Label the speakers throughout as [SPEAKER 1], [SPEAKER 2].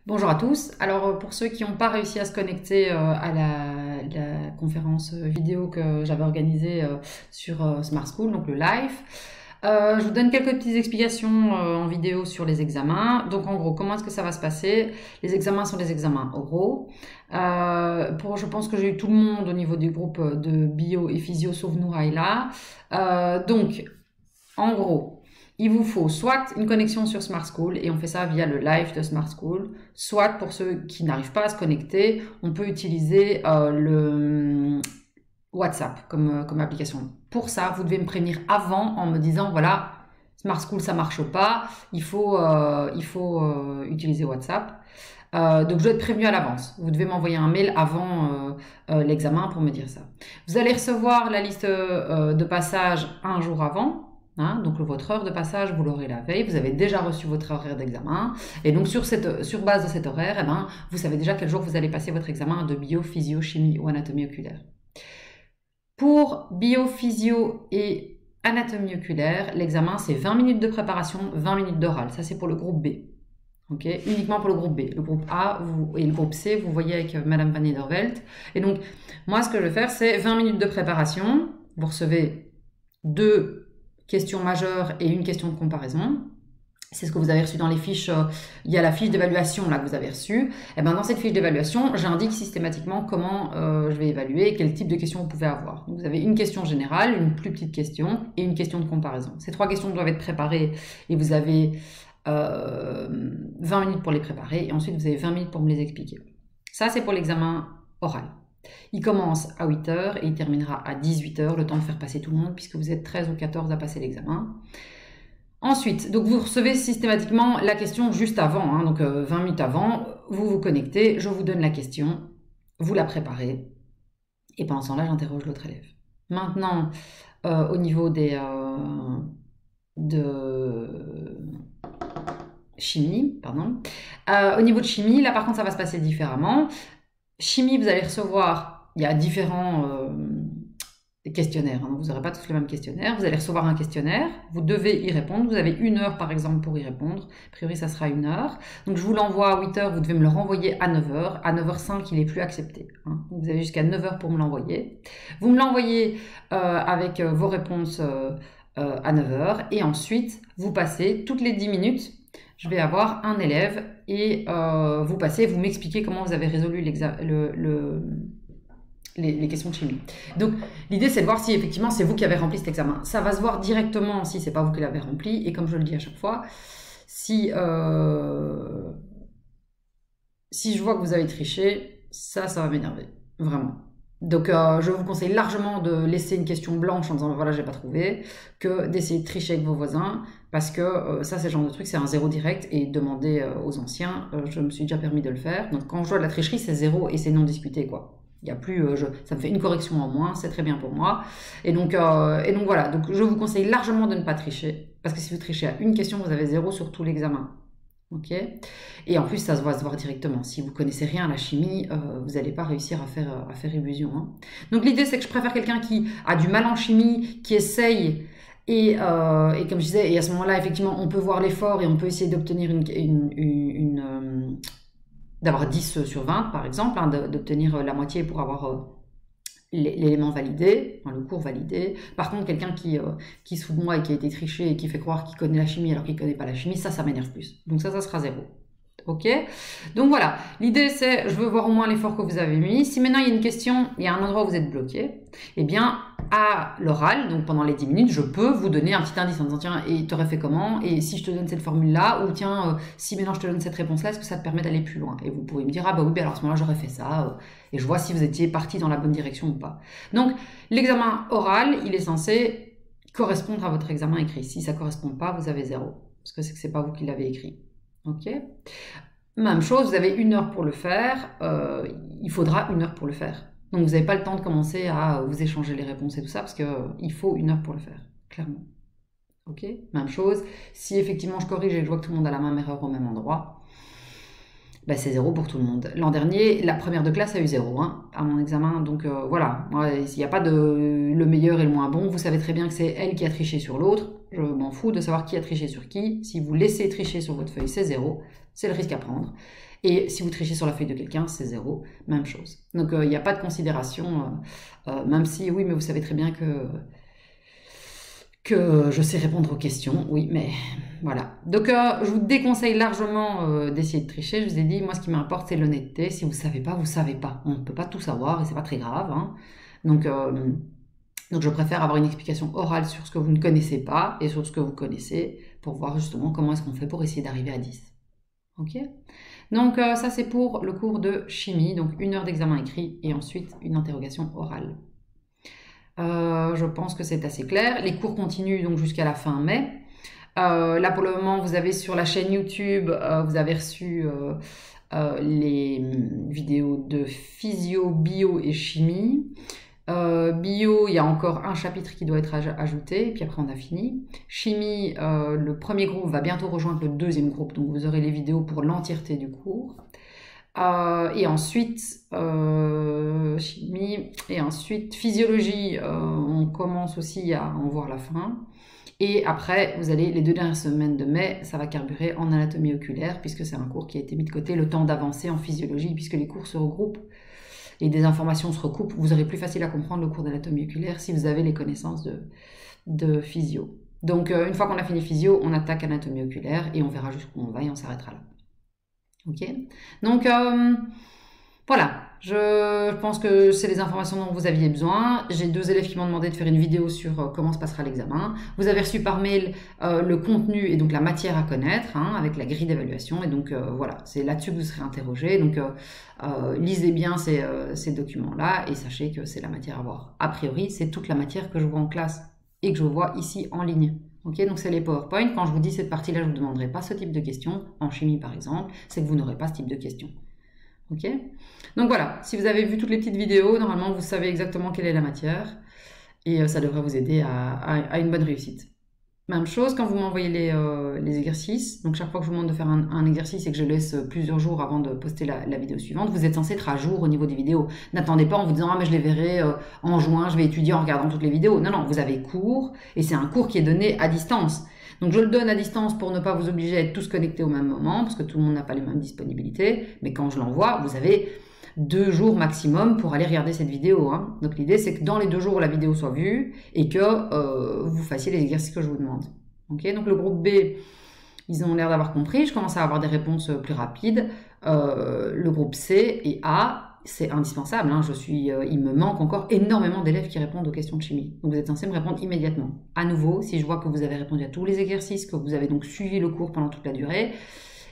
[SPEAKER 1] Bonjour à tous. Alors pour ceux qui n'ont pas réussi à se connecter à la conférence vidéo que j'avais organisée sur Smart School, donc le live, je vous donne quelques petites explications en vidéo sur les examens. Donc en gros, comment est-ce que ça va se passer? Les examens sont des examens oraux. Je pense que j'ai eu tout le monde au niveau du groupe de bio et physio sauf Nouraïla. Donc en gros, il vous faut soit une connexion sur Smart School, et on fait ça via le live de Smart School, soit pour ceux qui n'arrivent pas à se connecter, on peut utiliser le WhatsApp comme application. Pour ça, vous devez me prévenir avant en me disant, voilà, Smart School, ça marche pas, il faut utiliser WhatsApp. Donc je dois être prévenu à l'avance. Vous devez m'envoyer un mail avant l'examen pour me dire ça. Vous allez recevoir la liste de passage un jour avant. Hein, donc votre heure de passage, vous l'aurez la veille. Vous avez déjà reçu votre horaire d'examen. Et donc sur base de cet horaire, eh ben, vous savez déjà quel jour vous allez passer votre examen de bio, physio, chimie ou anatomie oculaire. Pour bio, physio et anatomie oculaire, l'examen c'est 20 minutes de préparation, 20 minutes d'oral. Ça c'est pour le groupe B. Okay, uniquement pour le groupe B. Le groupe A et le groupe C, vous voyez avec Madame Van Nedervelt. Et donc, moi, ce que je vais faire, c'est 20 minutes de préparation. Vous recevez 2 questions majeures et une question de comparaison. C'est ce que vous avez reçu dans les fiches. Il y a la fiche d'évaluation là que vous avez reçue. Et ben dans cette fiche d'évaluation, j'indique systématiquement comment je vais évaluer et quel type de questions vous pouvez avoir. Donc, vous avez une question générale, une plus petite question et une question de comparaison. Ces 3 questions doivent être préparées et vous avez 20 minutes pour les préparer et ensuite vous avez 20 minutes pour me les expliquer. Ça, c'est pour l'examen oral. Il commence à 8h et il terminera à 18h, le temps de faire passer tout le monde puisque vous êtes 13 ou 14 à passer l'examen. Ensuite, donc vous recevez systématiquement la question juste avant, hein, donc 20 minutes avant, vous vous connectez, je vous donne la question, vous la préparez et pendant ce temps-là, j'interroge l'autre élève. Maintenant, au niveau chimie, pardon. Au niveau de chimie, là par contre ça va se passer différemment. Chimie, vous allez recevoir, il y a différents questionnaires, hein, donc vous n'aurez pas tous le même questionnaire. Vous allez recevoir un questionnaire, vous devez y répondre. Vous avez 1 heure par exemple pour y répondre. A priori ça sera 1 heure. Donc je vous l'envoie à 8h, vous devez me le renvoyer à 9h. À 9h05, il n'est plus accepté. Hein. Donc vous avez jusqu'à 9h pour me l'envoyer. Vous me l'envoyez avec vos réponses à 9h et ensuite vous passez toutes les 10 minutes. Je vais avoir un élève et vous passez, vous m'expliquez comment vous avez résolu les questions de chimie. Donc l'idée c'est de voir si effectivement c'est vous qui avez rempli cet examen. Ça va se voir directement si c'est pas vous qui l'avez rempli et comme je le dis à chaque fois, si je vois que vous avez triché, ça va m'énerver, vraiment. Donc je vous conseille largement de laisser une question blanche en disant voilà j'ai pas trouvé, que d'essayer de tricher avec vos voisins parce que ça c'est le genre de truc, c'est un 0 direct et demander aux anciens, je me suis déjà permis de le faire. Donc quand je vois de la tricherie c'est 0 et c'est non discuté quoi. Il y a plus, ça me fait une correction en moins, c'est très bien pour moi. Et donc voilà, donc je vous conseille largement de ne pas tricher parce que si vous trichez à une question vous avez 0 sur tout l'examen. Ok. Et en plus, ça va se voir directement. Si vous connaissez rien à la chimie, vous n'allez pas réussir à faire illusion. Hein. Donc l'idée, c'est que je préfère quelqu'un qui a du mal en chimie, qui essaye. Et comme je disais, et à ce moment-là, effectivement, on peut voir l'effort et on peut essayer d'obtenir d'avoir 10 sur 20, par exemple, hein, d'obtenir la moitié pour avoir l'élément validé, enfin, le cours validé. Par contre, quelqu'un qui se fout de moi et qui a été triché et qui fait croire qu'il connaît la chimie alors qu'il ne connaît pas la chimie, ça m'énerve plus. Donc ça sera 0. Ok? Donc voilà, l'idée c'est, je veux voir au moins l'effort que vous avez mis. Si maintenant il y a une question, il y a un endroit où vous êtes bloqué, eh bien à l'oral, donc pendant les 10 minutes, je peux vous donner un petit indice en disant tiens, et t'aurais fait comment? Et si je te donne cette formule-là, ou tiens, si maintenant je te donne cette réponse-là, est-ce que ça te permet d'aller plus loin? Et vous pouvez me dire ah bah oui, alors à ce moment-là j'aurais fait ça, et je vois si vous étiez parti dans la bonne direction ou pas. Donc l'examen oral, il est censé correspondre à votre examen écrit. Si ça ne correspond pas, vous avez 0, parce que c'est pas vous qui l'avez écrit. Ok. Même chose, vous avez 1 heure pour le faire, il faudra 1 heure pour le faire. Donc vous n'avez pas le temps de commencer à vous échanger les réponses et tout ça, parce qu'il faut 1 heure pour le faire, clairement. Ok. Même chose, si effectivement je corrige et que je vois que tout le monde a la même erreur au même endroit, ben c'est 0 pour tout le monde. L'an dernier, la première de classe a eu 0 hein, à mon examen, donc voilà, il n'y a pas de le meilleur et le moins bon, vous savez très bien que c'est elle qui a triché sur l'autre, je m'en fous de savoir qui a triché sur qui. Si vous laissez tricher sur votre feuille, c'est 0, c'est le risque à prendre. Et si vous trichez sur la feuille de quelqu'un, c'est 0, même chose. Donc il n'y a pas de considération, même si, oui, mais vous savez très bien que je sais répondre aux questions, oui, mais voilà. Donc je vous déconseille largement d'essayer de tricher. Je vous ai dit, moi ce qui m'importe c'est l'honnêteté. Si vous ne savez pas, vous ne savez pas. On ne peut pas tout savoir et c'est pas très grave. Hein. Donc je préfère avoir une explication orale sur ce que vous ne connaissez pas et sur ce que vous connaissez pour voir justement comment est-ce qu'on fait pour essayer d'arriver à 10. Ok ? Donc ça c'est pour le cours de chimie, donc 1 heure d'examen écrit et ensuite une interrogation orale. Je pense que c'est assez clair. Les cours continuent donc jusqu'à la fin mai. Là pour le moment vous avez sur la chaîne YouTube, vous avez reçu les vidéos de physio, bio et chimie. Bio, il y a encore un chapitre qui doit être ajouté, et puis après on a fini. Chimie, le premier groupe va bientôt rejoindre le deuxième groupe, donc vous aurez les vidéos pour l'entièreté du cours. Et ensuite, chimie, et ensuite physiologie, on commence aussi à en voir la fin. Et après, vous allez, les 2 dernières semaines de mai, ça va carburer en anatomie oculaire, puisque c'est un cours qui a été mis de côté, le temps d'avancer en physiologie, puisque les cours se regroupent et des informations se recoupent. Vous aurez plus facile à comprendre le cours d'anatomie oculaire si vous avez les connaissances de physio. Donc, une fois qu'on a fini physio, on attaque anatomie oculaire et on verra jusqu'où on va et on s'arrêtera là. Ok, donc voilà, je pense que c'est les informations dont vous aviez besoin. J'ai 2 élèves qui m'ont demandé de faire une vidéo sur comment se passera l'examen. Vous avez reçu par mail le contenu et donc la matière à connaître, hein, avec la grille d'évaluation. Et donc voilà, c'est là-dessus que vous serez interrogé. Donc lisez bien ces documents-là et sachez que c'est la matière à voir. A priori, c'est toute la matière que je vois en classe et que je vois ici en ligne. Okay, donc c'est les PowerPoint. Quand je vous dis cette partie-là, je ne vous demanderai pas ce type de questions. En chimie, par exemple, c'est que vous n'aurez pas ce type de questions. Ok, donc voilà, si vous avez vu toutes les petites vidéos, normalement, vous savez exactement quelle est la matière. Et ça devrait vous aider à une bonne réussite. Même chose quand vous m'envoyez les exercices. Donc chaque fois que je vous demande de faire un exercice et que je laisse plusieurs jours avant de poster la vidéo suivante, vous êtes censé être à jour au niveau des vidéos. N'attendez pas en vous disant « Ah mais je les verrai en juin, je vais étudier en regardant toutes les vidéos ». Non, non, vous avez cours et c'est un cours qui est donné à distance. Donc je le donne à distance pour ne pas vous obliger à être tous connectés au même moment parce que tout le monde n'a pas les mêmes disponibilités. Mais quand je l'envoie, vous avez 2 jours maximum pour aller regarder cette vidéo. Hein. Donc l'idée c'est que dans les 2 jours où la vidéo soit vue et que vous fassiez les exercices que je vous demande. Okay, donc le groupe B, ils ont l'air d'avoir compris. Je commence à avoir des réponses plus rapides. Le groupe C et A, c'est indispensable. Hein. Il me manque encore énormément d'élèves qui répondent aux questions de chimie. Donc vous êtes censé me répondre immédiatement. À nouveau, si je vois que vous avez répondu à tous les exercices, que vous avez donc suivi le cours pendant toute la durée,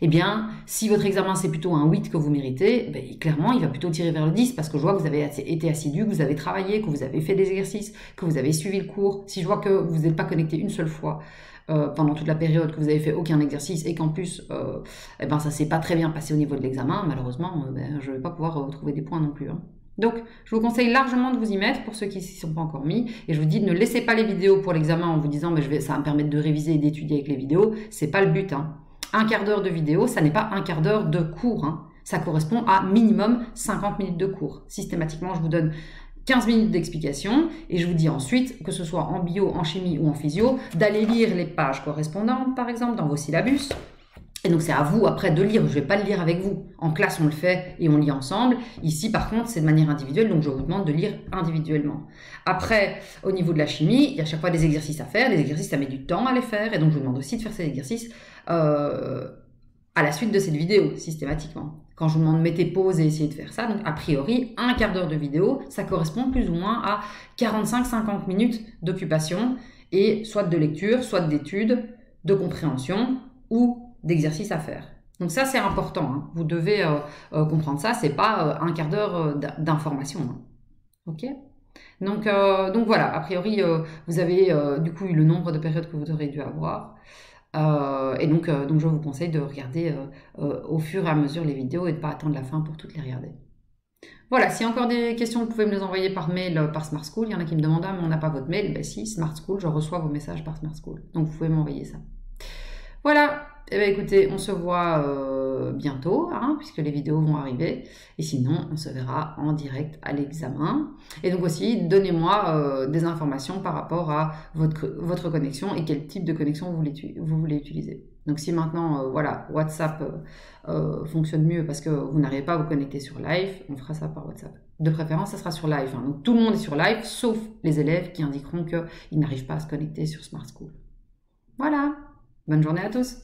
[SPEAKER 1] eh bien, si votre examen c'est plutôt un 8 que vous méritez, ben, clairement, il va plutôt tirer vers le 10 parce que je vois que vous avez été assidu, que vous avez travaillé, que vous avez fait des exercices, que vous avez suivi le cours. Si je vois que vous n'êtes pas connecté une seule fois pendant toute la période, que vous avez fait aucun exercice et qu'en plus, eh ben, ça s'est pas très bien passé au niveau de l'examen, malheureusement, je vais pas pouvoir trouver des points non plus. Hein. Donc, je vous conseille largement de vous y mettre pour ceux qui ne s'y sont pas encore mis. Et je vous dis, ne laissez pas les vidéos pour l'examen en vous disant, ça va me permettre de réviser et d'étudier avec les vidéos. C'est pas le but. Hein. 1/4 d'heure de vidéo, ça n'est pas 1/4 d'heure de cours. Hein. Ça correspond à minimum 50 minutes de cours. Systématiquement, je vous donne 15 minutes d'explication et je vous dis ensuite, que ce soit en bio, en chimie ou en physio, d'aller lire les pages correspondantes, par exemple, dans vos syllabus. Et donc, c'est à vous, après, de lire. Je ne vais pas le lire avec vous. En classe, on le fait et on lit ensemble. Ici, par contre, c'est de manière individuelle, donc je vous demande de lire individuellement. Après, au niveau de la chimie, il y a à chaque fois des exercices à faire. Les exercices, ça met du temps à les faire. Et donc, je vous demande aussi de faire ces exercices à la suite de cette vidéo, systématiquement. Quand je vous demande mettez pause et essayez de faire ça, donc a priori, 1/4 d'heure de vidéo, ça correspond plus ou moins à 45-50 minutes d'occupation et soit de lecture, soit d'études, de compréhension ou d'exercices à faire. Donc ça, c'est important. Hein. Vous devez comprendre ça. C'est pas 1/4 d'heure d'information. Hein. Ok. Donc voilà. A priori, vous avez du coup eu le nombre de périodes que vous aurez dû avoir. Et donc je vous conseille de regarder au fur et à mesure les vidéos et de ne pas attendre la fin pour toutes les regarder. Voilà, s'il y a encore des questions, vous pouvez me les envoyer par mail, par Smart School. Il y en a qui me demandent, mais on n'a pas votre mail. Ben si, Smart School, je reçois vos messages par Smart School. Donc vous pouvez m'envoyer ça. Voilà, Eh bien, écoutez, on se voit bientôt, hein, puisque les vidéos vont arriver. Et sinon, on se verra en direct à l'examen. Et donc aussi, donnez-moi des informations par rapport à votre connexion et quel type de connexion vous voulez utiliser. Donc si maintenant, voilà, WhatsApp fonctionne mieux parce que vous n'arrivez pas à vous connecter sur Live, on fera ça par WhatsApp. De préférence, ça sera sur Live. Hein. Donc tout le monde est sur Live, sauf les élèves qui indiqueront qu'ils n'arrivent pas à se connecter sur Smart School. Voilà, bonne journée à tous.